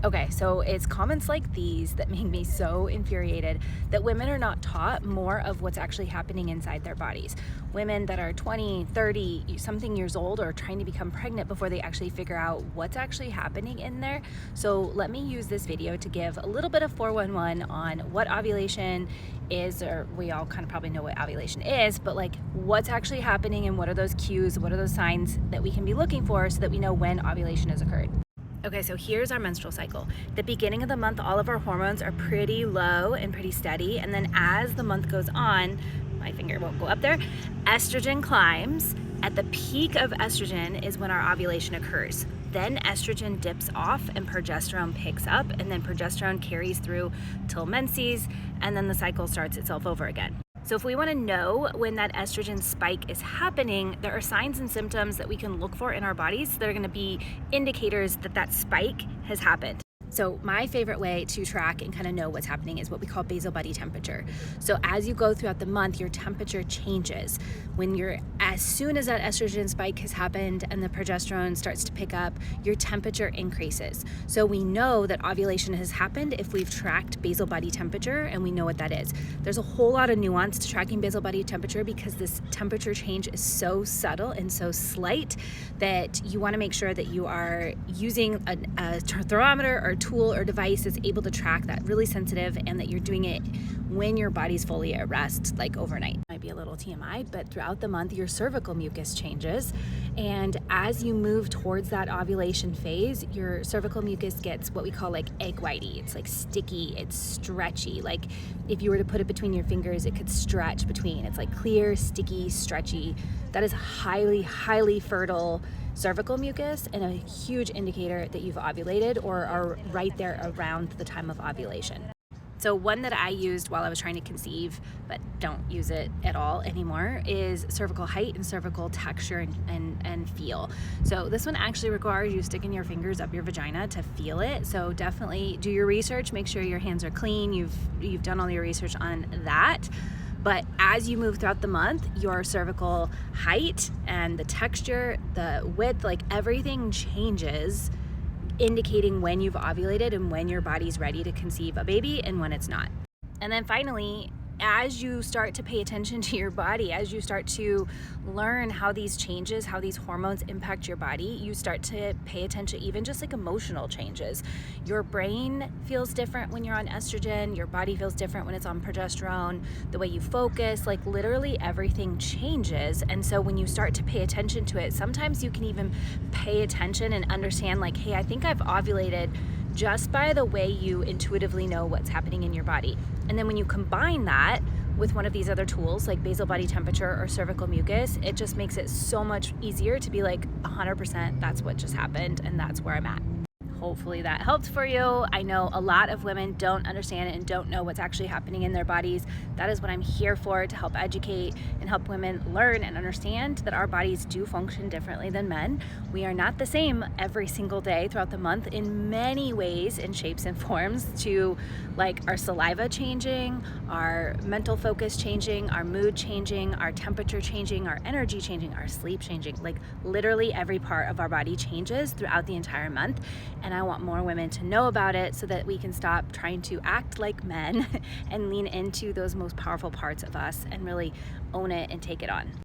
Okay, so it's comments like these that make me so infuriated that women are not taught more of what's actually happening inside their bodies. Women that are 20, 30, something years old are trying to become pregnant before they actually figure out what's actually happening in there. So let me use this video to give a little bit of 411 on what ovulation is, or we all kind of probably know what ovulation is, but like what's actually happening and what are those cues, what are those signs that we can be looking for so that we know when ovulation has occurred. Okay, so here's our menstrual cycle. The beginning of the month, all of our hormones are pretty low and pretty steady. And then as the month goes on, my finger won't go up there, estrogen climbs. At the peak of estrogen is when our ovulation occurs. Then estrogen dips off and progesterone picks up, and then progesterone carries through till menses, and then the cycle starts itself over again. So if we want to know when that estrogen spike is happening, there are signs and symptoms that we can look for in our bodies that are going to be indicators that that spike has happened. So my favorite way to track and kind of know what's happening is what we call basal body temperature. So as you go throughout the month, your temperature changes. As soon as that estrogen spike has happened and the progesterone starts to pick up, your temperature increases. So we know that ovulation has happened if we've tracked basal body temperature and we know what that is. There's a whole lot of nuance to tracking basal body temperature because this temperature change is so subtle and so slight that you want to make sure that you are using a thermometer or tool or device that's able to track that really sensitive, and that you're doing it when your body's fully at rest, like overnight. Might be a little TMI, but throughout the month your cervical mucus changes, and as you move towards that ovulation phase, your cervical mucus gets what we call like egg whitey. It's like sticky, it's stretchy. Like if you were to put it between your fingers, it could stretch between. It's like clear, sticky, stretchy. That is highly fertile cervical mucus and a huge indicator that you've ovulated or are right there around the time of ovulation. So one that I used while I was trying to conceive, but don't use it at all anymore, is cervical height and cervical texture and feel. So this one actually requires you sticking your fingers up your vagina to feel it. So definitely do your research, make sure your hands are clean, you've done all your research on that. But as you move throughout the month, your cervical height and the texture, the width, like everything changes, indicating when you've ovulated and when your body's ready to conceive a baby and when it's not. And then finally, as you start to pay attention to your body, as you start to learn how these changes, how these hormones impact your body, you start to pay attention even just like emotional changes. Your brain feels different when you're on estrogen, your body feels different when it's on progesterone, the way you focus, like literally everything changes. And so when you start to pay attention to it, sometimes you can even pay attention and understand like, hey, I think I've ovulated, just by the way you intuitively know what's happening in your body. And then when you combine that with one of these other tools like basal body temperature or cervical mucus, it just makes it so much easier to be like 100% that's what just happened and that's where I'm at. Hopefully that helped for you. I know a lot of women don't understand it and don't know what's actually happening in their bodies. That is what I'm here for, to help educate and help women learn and understand that our bodies do function differently than men. We are not the same every single day throughout the month in many ways and shapes and forms, to like our saliva changing, our mental focus changing, our mood changing, our temperature changing, our energy changing, our sleep changing. Like literally every part of our body changes throughout the entire month. And I want more women to know about it so that we can stop trying to act like men and lean into those most powerful parts of us and really own it and take it on.